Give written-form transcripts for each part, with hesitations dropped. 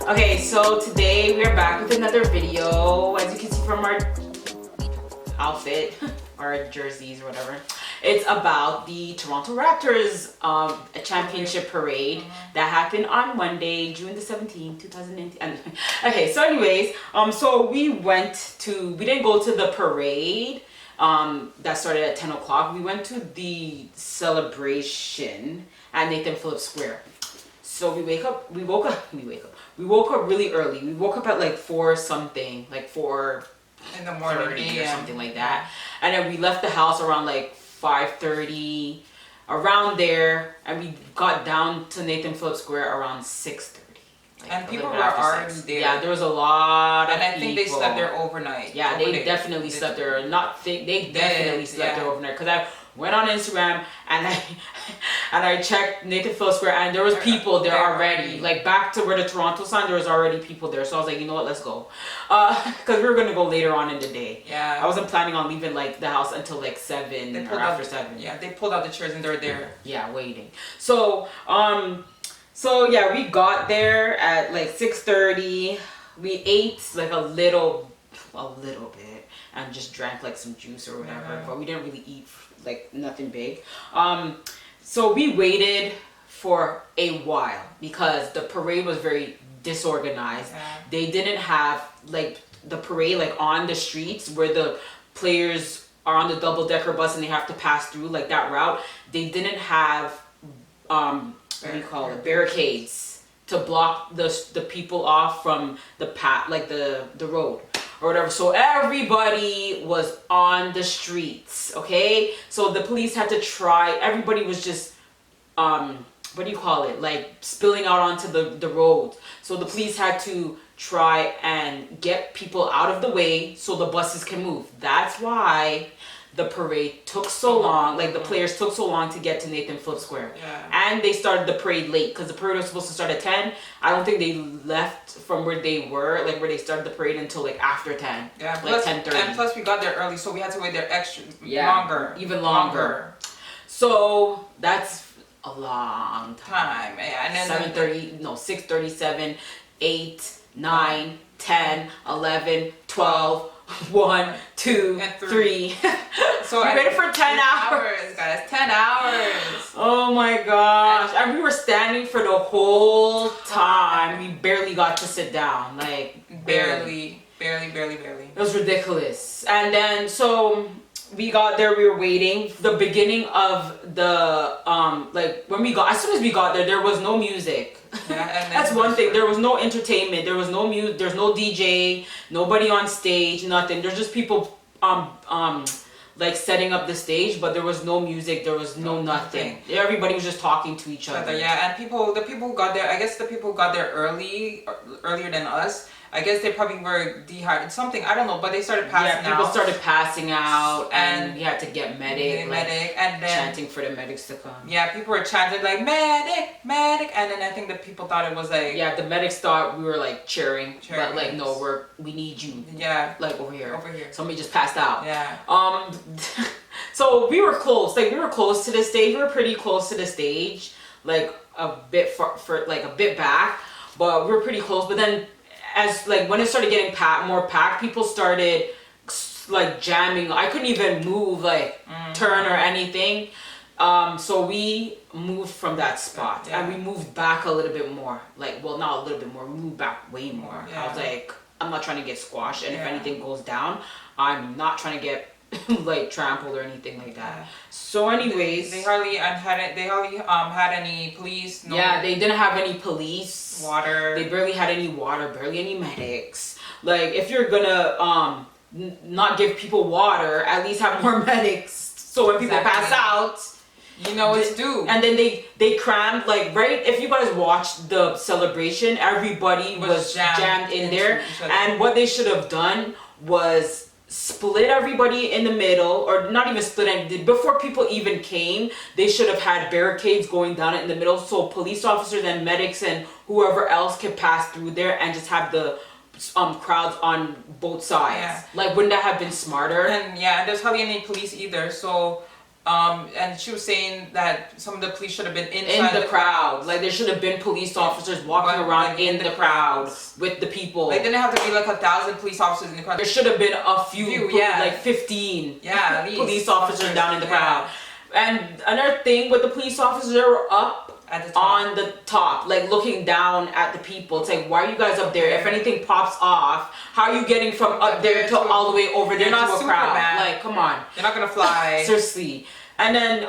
Okay, so today we're back with another video. As you can see from our outfit, our jerseys or whatever, it's about the Toronto Raptors championship parade that happened on Monday, June the 17th, 2019. Okay, so anyways, so we didn't go to the parade that started at 10 o'clock. We went to the celebration at Nathan Phillips Square. So we woke up really early. We woke up at like 4 something, like 4 in the morning or something like that. And then we left the house around like 5:30, around there, and we got down to Nathan Phillips Square around 6:30. Like, and people were already there. Yeah, there was a lot of people. And I think they slept there overnight. Yeah, they definitely slept there. They definitely slept there overnight. Because I went on Instagram and I checked Nathan Phillips Square and there was people there already. Like back to where the Toronto sign, there was already people there. So I was like, you know what, let's go. Because we were going to go later on in the day. Yeah. I wasn't planning on leaving like the house until like 7 or after 7. Yeah, they pulled out the chairs and they were there. Yeah, waiting. So yeah, we got there at like 6:30. We ate like a little bit and just drank like some juice or whatever, but we didn't really eat like nothing big. So we waited for a while because the parade was very disorganized. Yeah. They didn't have like the parade like on the streets where the players are on the double-decker bus and they have to pass through like that route. They didn't have what do you call it, barricades to block the people off from the path, like the road or whatever. So everybody was on the streets, okay? So the police had to try, everybody was just what do you call it, like spilling out onto the road. So the police had to try and get people out of the way so the buses can move. That's why the parade took so long, like the players took so long to get to Nathan Phillips Square. Yeah. And they started the parade late because the parade was supposed to start at 10. I don't think they left from where they were, like where they started the parade until like after 10. Yeah, like 10:30. And plus we got there early, so we had to wait there even longer. So that's a long time. Yeah, and then 7:30, no, 6:37, 8, 9, 10, 11, 12, 1, 2, 3. So we waited for 10 hours, guys. 10 hours. Oh my gosh. And we were standing for the whole time. We barely got to sit down. Like barely. It was ridiculous. And then so we got there, we were waiting. The beginning of the like when we got, as soon as we got there was no music. Yeah, and that's one thing. There was no entertainment. There was no music. There's no DJ. Nobody on stage. Nothing. There's just people like setting up the stage, but there was no music. There was no nothing. Everybody was just talking to each other. Yeah, and the people who got there. I guess the people who got there earlier than us. I guess they probably were dehydrated, something, I don't know, but they started passing out. Yeah, people started passing out, and we had to get medic, and then chanting for the medics to come. Yeah, people were chanting like, medic, and then I think the people thought it was like... Yeah, the medics thought we were like cheering, but like, no, we need you. Yeah. Like over here. Somebody just passed out. Yeah. So we were close, like we were close to the stage, we were pretty close to the stage, like a bit like a bit back, but we were pretty close, but then as like when it started getting more packed, people started like jamming. I couldn't even move, like turn or anything. So we moved from that spot and we moved back a little bit more. Like, well, not a little bit more. We moved back way more. Yeah. I was like, I'm not trying to get squashed, and if anything goes down, I'm not trying to get like trampled or anything like that. Yeah. So anyways, they hardly had any police. No. Yeah, they didn't have any police. Water. They barely had any water, barely any medics. Like, if you're gonna not give people water, at least have more medics so when people pass out, you know it's due. And then they crammed, like, right, if you guys watched the celebration, everybody was jammed in there, and what they should have done was split everybody in the middle, or not even split, before people even came, they should have had barricades going down in the middle so police officers and medics and whoever else could pass through there, and just have the crowds on both sides. Yeah. Like, wouldn't that have been smarter? And yeah, and there's hardly any police either, so And she was saying that some of the police should have been in inside the crowd. Like there should have been police officers walking around like, in the crowd with the people. Like, didn't have to be like 1,000 police officers in the crowd. There should have been a few, yeah. like 15 at least. police officers down in the crowd. And another thing with the police officers, they were up at the top. on the top, like looking down at the people. It's like, why are you guys up there? If anything pops off, how are you getting from up there to all the way over there to a crowd? Like, come on. You're not gonna fly. Seriously. And then,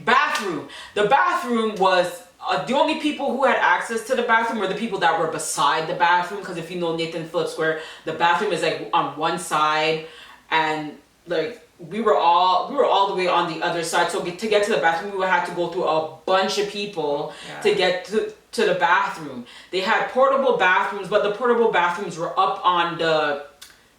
bathroom. The bathroom was, the only people who had access to the bathroom were the people that were beside the bathroom. Because if you know Nathan Phillips Square, the bathroom is like on one side, and like we were all the way on the other side. So to get to the bathroom, we would have to go through a bunch of people to get to the bathroom. They had portable bathrooms, but the portable bathrooms were up on the,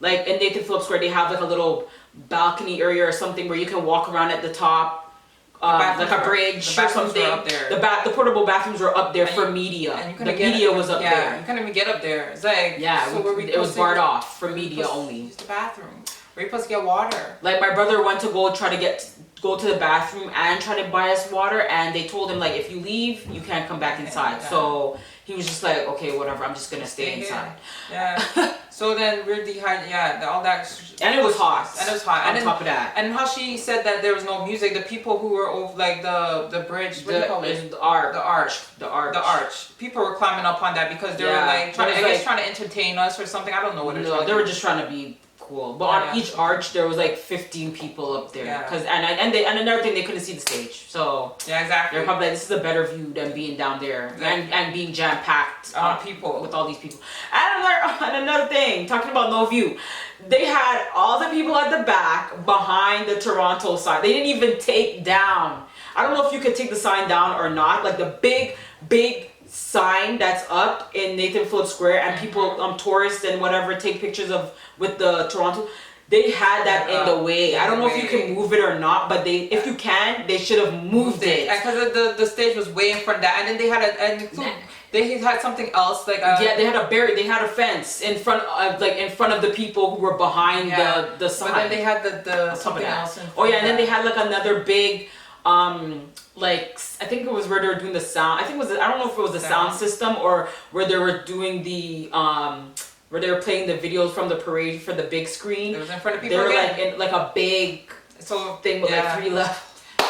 like in Nathan Phillips Square, they have like a little balcony area or something where you can walk around at the top, like a bridge or something. Up there. The portable bathrooms were up there for media. And the media was up there. You couldn't even get up there. It's like, so it was barred off for media only. Use the bathroom. Where you supposed to get water? Like my brother went to go to the bathroom and try to buy us water, and they told him like, if you leave, you can't come back inside. So he was just like, okay, whatever, I'm just gonna stay inside. Yeah. So then we're dehydrated. Yeah, all that. And it was hot. And it was hot. On top of that. And how she said that there was no music. The people who were over like the bridge. What do you call it? The arch. The arch. People were climbing up on that because they were like trying to entertain us or something. I don't know what it was. No, they were just trying to be cool. But on each arch there was like 15 people up there. And another thing, they couldn't see the stage. So exactly. They're probably like, this is a better view than being down there and being jam packed people with all these people. And another thing, talking about no view, they had all the people at the back behind the Toronto side. They didn't even take down. I don't know if you could take the sign down or not. Like the big sign that's up in Nathan Phillips Square, and people, tourists and whatever, take pictures of with the Toronto. They had that in the way. I don't know if you can move it or not, but if you can, they should have moved it. Because the stage was way in front of that, and then they had something else like they had a fence in front of the people who were behind the sign. But then they had the something else. And then they had like another big I think it was where they were doing the sound. I don't know if it was the sound system or where they were doing the where they were playing the videos from the parade for the big screen. It was in front of people. They were like in like a big thing with like 3 levels.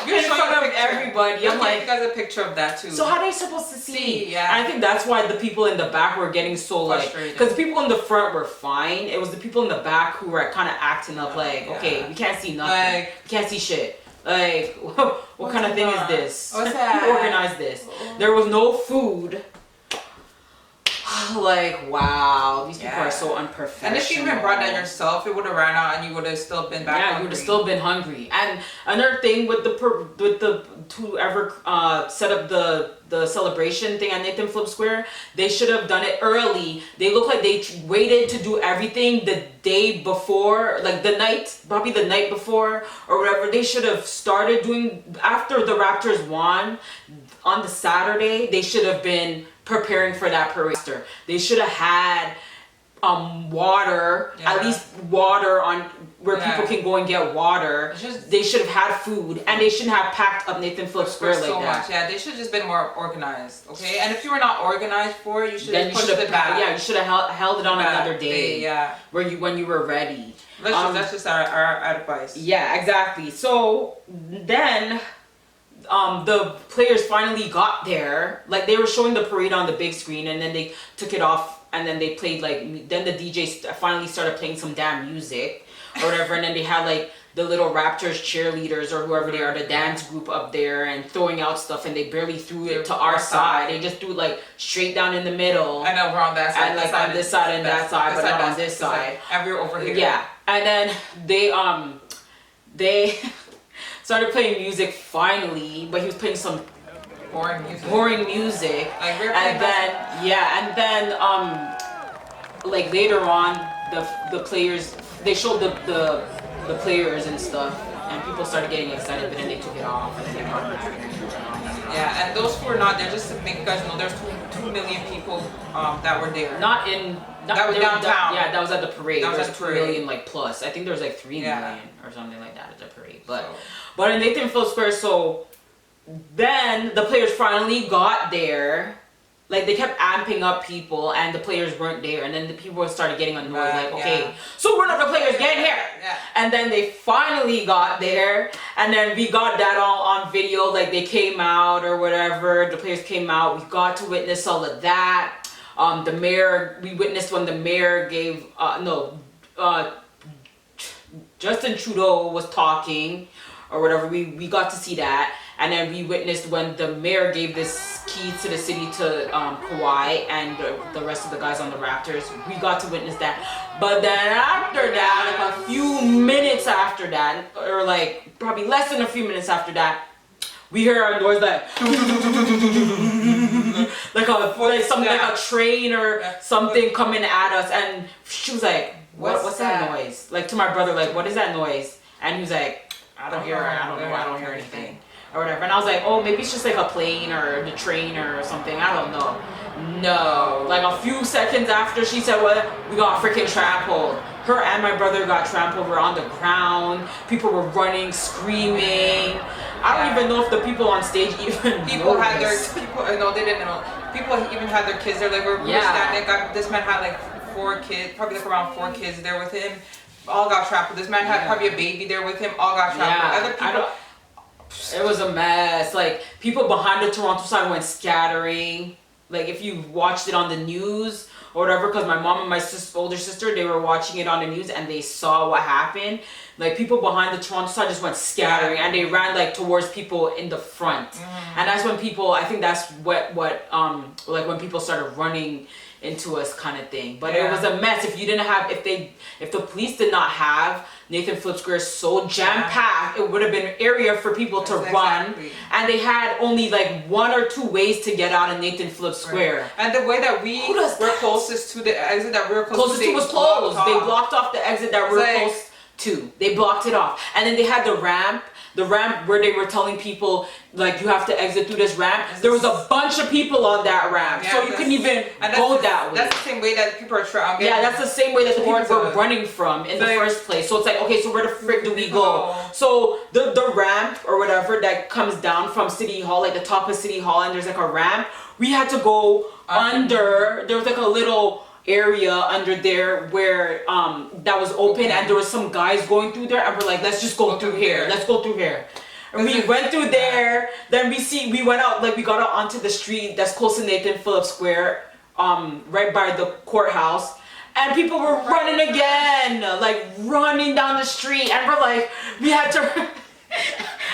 You're showing front of everybody. I'm like, you guys a picture of that too. So how are they supposed to see? Yeah. And I think that's why the people in the back were getting so frustrated. because the people in the front were fine. It was the people in the back who were kind of acting up okay, we can't see nothing. We can't see shit. Like, what kind of thing is this? What's that? Who organized this? There was no food. Like, wow, these people are so unprofessional. And if you even brought that yourself, it would have ran out and you would have still been back hungry. You would have still been hungry. And another thing with whoever set up the celebration thing at Nathan Phillips Square, they should have done it early. They look like they waited to do everything the day before, like probably the night before or whatever. They should have started doing, after the Raptors won on the Saturday, they should have been preparing for that parade. They should have had water, at least water on where people can go and get water. They should have had food, and they shouldn't have packed up Nathan Phillips Square like so that. Much. Yeah, they should have just been more organized. Okay, and if you were not organized for it, you should have pushed it back. Yeah, you should have held it on another day. When you were ready. That's just our advice. Yeah, exactly. So then the players finally got there. Like, they were showing the parade on the big screen, and then they took it off, and then they played then the DJ finally started playing some damn music or whatever, and then they had like the little Raptors cheerleaders or whoever they are, the dance group up there, and throwing out stuff, and they barely threw it to our side. They just threw it like straight down in the middle. I know, we're on that side. And like on this side and that side, but not on this side. And we were over here. Yeah. And then they started playing music finally, but he was playing some boring music. Like, we're and then like later on, the players, they showed the players and stuff, and people started getting excited, but then they took it off and then they brought it back. Yeah, and those who are not there, just to make you guys know, there's two 2 million people that were there. Not in. Not, That was there downtown. Yeah, that was at the parade. That was There at the 2 parade. million like plus. I think there was like 3 Yeah. million or something like that at the parade. But So- but in Nathan Phillips Square, so then the players finally got there. Like they kept amping up people, and the players weren't there, and then the people started getting annoyed. Like, okay, Yeah. so we're not the players getting here. Yeah. And then they finally got there, and then we got that all on video. Like they came out or whatever. The players came out. We got to witness all of that. The mayor. We witnessed when the mayor gave Justin Trudeau was talking or whatever. We got to see that. And then we witnessed when the mayor gave this key to the city to Kawhi and the rest of the guys on the Raptors. We got to witness that. But then after that, like a few minutes after that, or like probably less than a few minutes after that, we hear a noise like something like a train or something coming at us. And she was like, "What's that noise?" Like to my brother, like, "What is that noise?" And he was like, I don't hear anything. Or whatever. And I was like, oh, maybe it's just like a plane or the train or something. I don't know. No. Like a few seconds after she said what, we got freaking trampled. Her and my brother got trampled. We're on the ground. People were running, screaming. I don't even know if the people on stage even People had their noticed. people. No, they didn't know. People even had their kids there. Like we were standing. This man had like 4 kids, probably like around 4 kids there with him. All got trampled. This man had probably a baby there with him. All got trampled. Other people. It was a mess. Like people behind the Toronto side went scattering. Like if you watched it on the news or whatever, because my mom and my older sister, they were watching it on the news and they saw what happened. Like people behind the Toronto side just went scattering and they ran like towards people in the front. And that's when people, I think that's what like when people started running into us kind of thing. But it was a mess. If you didn't have, if the police did not have Nathan Phillips Square so jam-packed, it would have been an area for people to run. And they had only like 1 or 2 ways to get out of Nathan Phillips Square. And the way that we were closest to the exit that we were closest to was closed. They blocked off the exit that we were close to. They blocked it off. And then they had the ramp where they were telling people like you have to exit through this ramp. There was a bunch of people on that ramp, so you couldn't even go that way. That's the same way that people are trying. Yeah, that's the same way that the people were running from in the first place. So it's like, okay, so where the frick do we go? So the ramp or whatever that comes down from City Hall, like the top of City Hall, and there's like a ramp. We had to go under. There was like a little area under there where that was open and there was some guys going through there and we're like, let's just go through here. Let's go through here. And we went through there, then we went out, like we got out onto the street that's close to Nathan Phillips Square, right by the courthouse. And people were running again, like running down the street, and we're like, we had to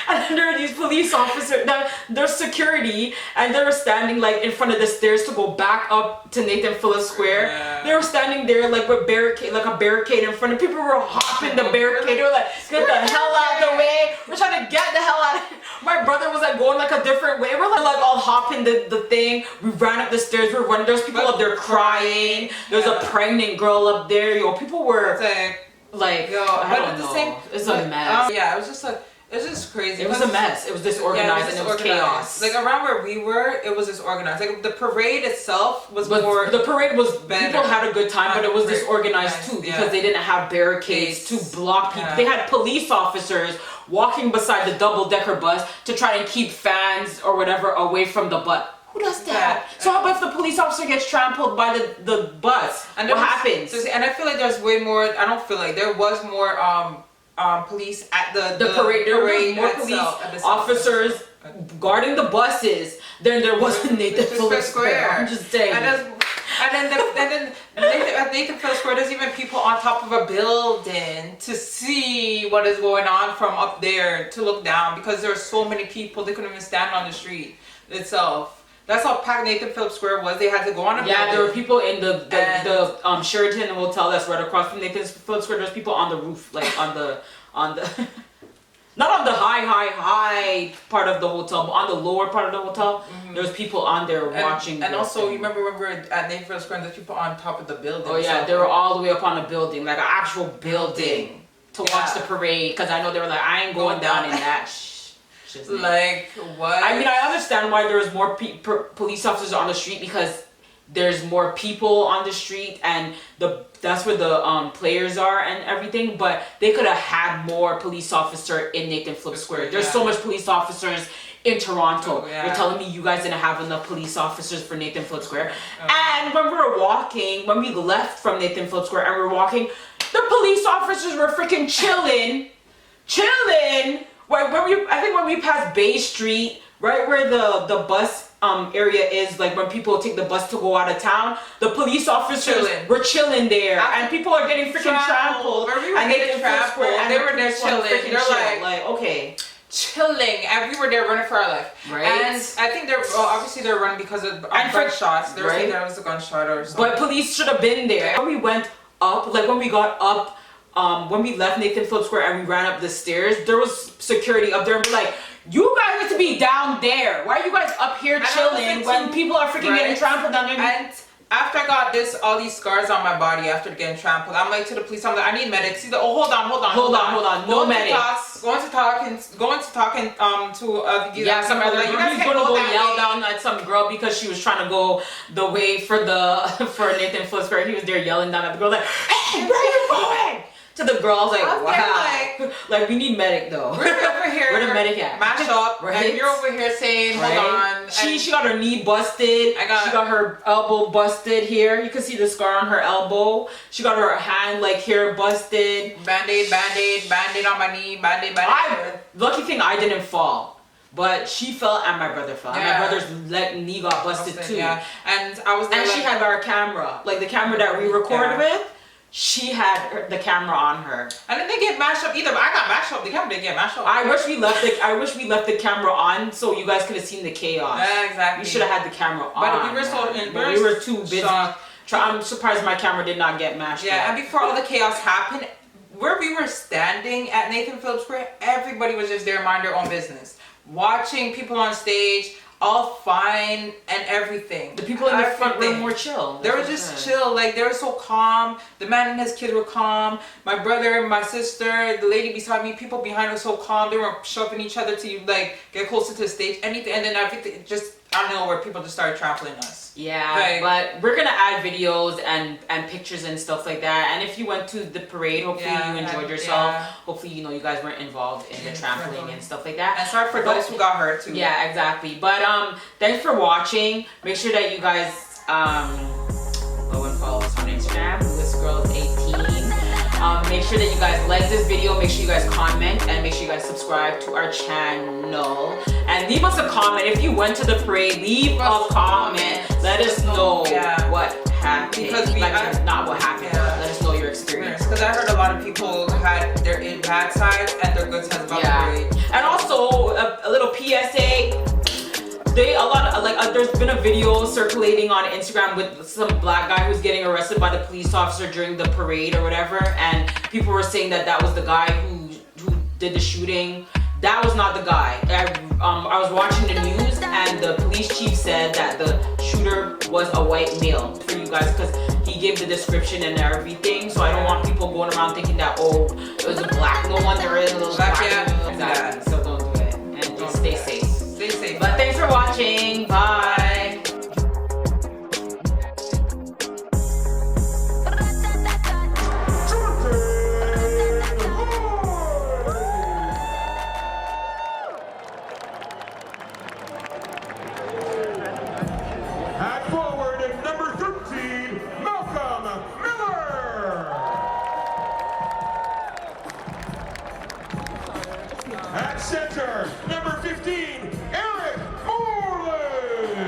and then there are these police officers, there's security, and they were standing like in front of the stairs to go back up to Nathan Phillips Square. Yeah. They were standing there like with a barricade in front of people. Were hopping the barricade. They were like, get the hell out of the way. We're trying to get the hell out of here. My brother was like going like a different way. We're like all hopping the thing. We ran up the stairs. We were running. There's people up there crying. There's a pregnant girl up there. Yo, people were like, I don't know. It's a mess. Yeah, it was just like. It was just crazy. It was a mess. It was disorganized and it was chaos. Like around where we were, it was disorganized. Like the parade itself was more. The parade was better. People had a good time, but it was disorganized too because they didn't have barricades to block people. They had police officers walking beside the double-decker bus to try and keep fans or whatever away from the bus. Who does that? So how about if the police officer gets trampled by the bus? And what happens? And I feel like there's way more. I don't feel like there was more. Police at the parade. There was more police officers guarding the buses than there was in Nathan Phillips Square. I'm just saying. And then at Nathan Phillips Square, there's even people on top of a building to see what is going on from up there to look down because there are so many people they couldn't even stand on the street itself. That's how packed Nathan Phillips Square was. They had to go on a building. Yeah, there were people in the Sheraton Hotel that's right across from Nathan Phillips Square. There's people on the roof, like on the not on the high part of the hotel, but on the lower part of the hotel. There's people on there watching. And also, you remember when we were at Nathan Phillips Square, there's people on top of the building. Oh yeah, they were all the way up on a building, like an actual building, to watch the parade. Because I know they were like, I ain't going down in that. just me. Like what? I mean, I understand why there was more police officers on the street because there's more people on the street and that's where the players are and everything. But they could have had more police officer in Nathan Phillips Square. There's so much police officers in Toronto. Oh, yeah. You're telling me you guys didn't have enough police officers for Nathan Phillips Square? And when we left from Nathan Phillips Square and we were walking, the police officers were freaking chilling. I think when we passed Bay Street, right where the bus area is, like when people take the bus to go out of town, the police officers were chilling there, and people are getting freaking trampled. Where we were getting trampled, and they were there chilling. They're like, okay. Chilling, and we were there running for our life. Right. And I think obviously they're running because of gunshots. They were saying that it was a gunshot or something. But police should have been there. When we went up, like when we got up, when we left Nathan Phillips Square and we ran up the stairs, there was security up there and we're like, you guys need to be down there. Why are you guys up here chilling when people are freaking getting trampled down there? And after I got all these scars on my body after getting trampled, I'm like to the police, I'm like, I need medics. He's like, oh, hold on. No medics. Going to talking to some other like, he's gonna go yell down at some girl because she was trying to go the way for Nathan Phillips Square. He was there yelling down at the girl like, hey, where are you going? To the girl, I was like, wow. Like, we need medic though. We're over here. Where the medic at? Mash up. Right? And you're over here saying, hold on. She got her knee busted. She got her elbow busted here. You can see the scar on her elbow. She got her hand like here busted. Band-aid on my knee. Band-aid. Lucky thing I didn't fall. But she fell and my brother fell. Yeah. And my brother's knee got busted too. Yeah. And I was there. And she had our camera. Like the camera that we recorded with. She had the camera on her. I didn't get mashed up either, but I got mashed up. The camera didn't get mashed up. I wish we left the camera on so you guys could have seen the chaos. Yeah, exactly. We should have had the camera on. But we were too busy. I'm surprised my camera did not get mashed up. Yeah, and before all the chaos happened, where we were standing at Nathan Phillips Square, everybody was just there mind their own business. Watching people on stage, all fine and everything. The people in the front room were chill. They were just chill. Like, they were so calm. The man and his kids were calm. My brother, my sister, the lady beside me, people behind were so calm. They weren't shoving each other to, like, get closer to the stage. Anything. And then everything just, I don't know, where people just started trampling us. Yeah, but we're going to add videos and pictures and stuff like that. And if you went to the parade, hopefully you enjoyed yourself. Yeah. Hopefully, you guys weren't involved in the trampling and stuff like that. And sorry for those who got hurt too. Yeah, exactly. But thanks for watching. Make sure that you guys go and follow us on Instagram. This girl is 18. Make sure that you guys like this video. Make sure you guys comment and make sure you guys subscribe to our channel. And leave us a comment. If you went to the parade, leave a comment. Let us know what happened. Because not what happened. But let us know your experience. Because I heard a lot of people had their bad sides and their good sides about the parade. And also a little PSA. There's been a video circulating on Instagram with some black guy who's getting arrested by the police officer during the parade or whatever, and people were saying that was the guy who did the shooting. That was not the guy. I was watching the news and the police chief said that the shooter was a white male for you guys because he gave the description and everything. So I don't want people going around thinking that it was a black. No wonder it was black. Exactly. So don't do it and just stay safe. Stay safe. But thanks for watching. Bye. At forward, number 13, Malcolm Miller. At center, number 15, Eric Morley.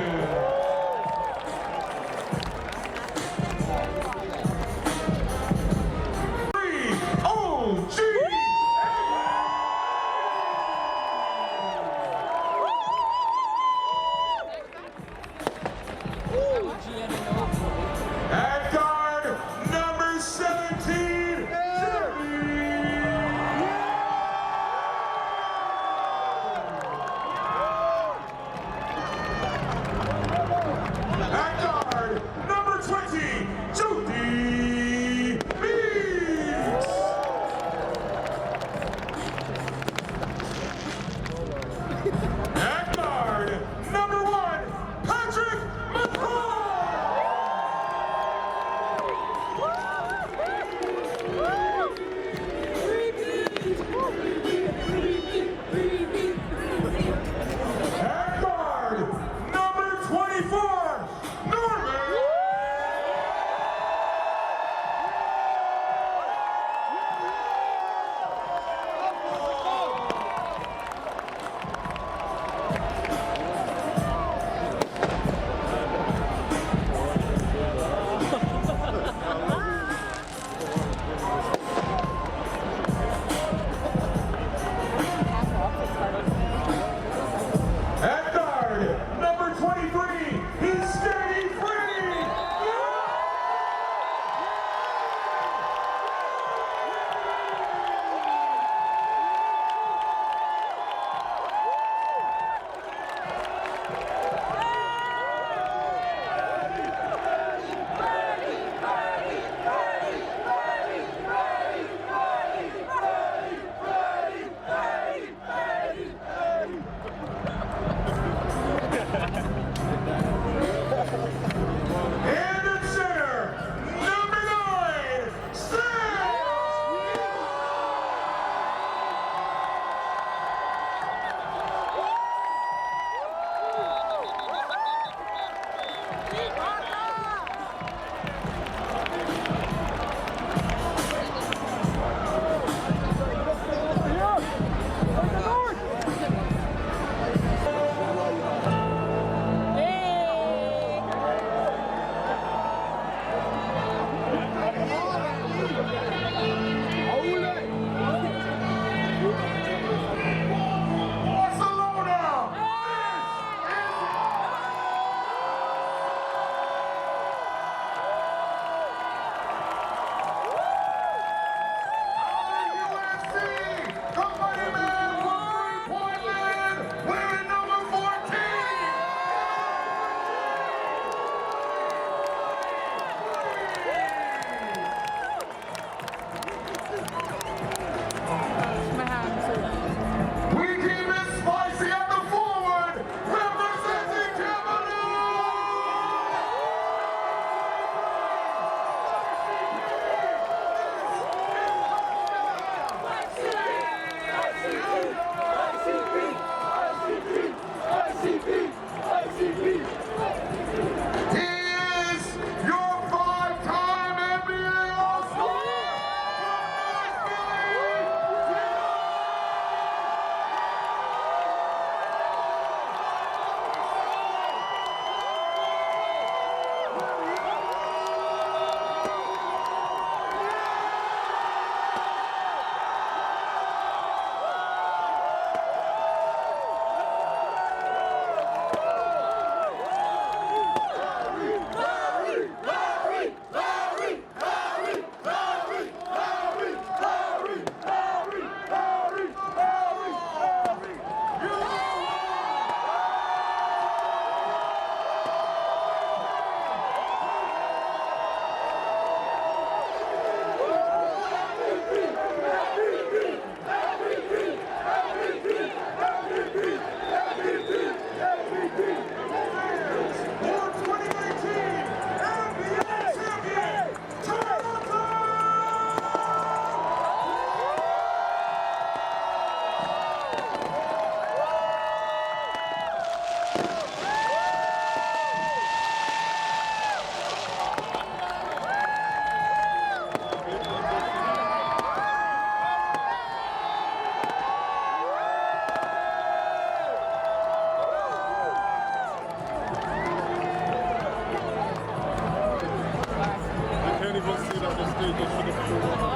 to just for the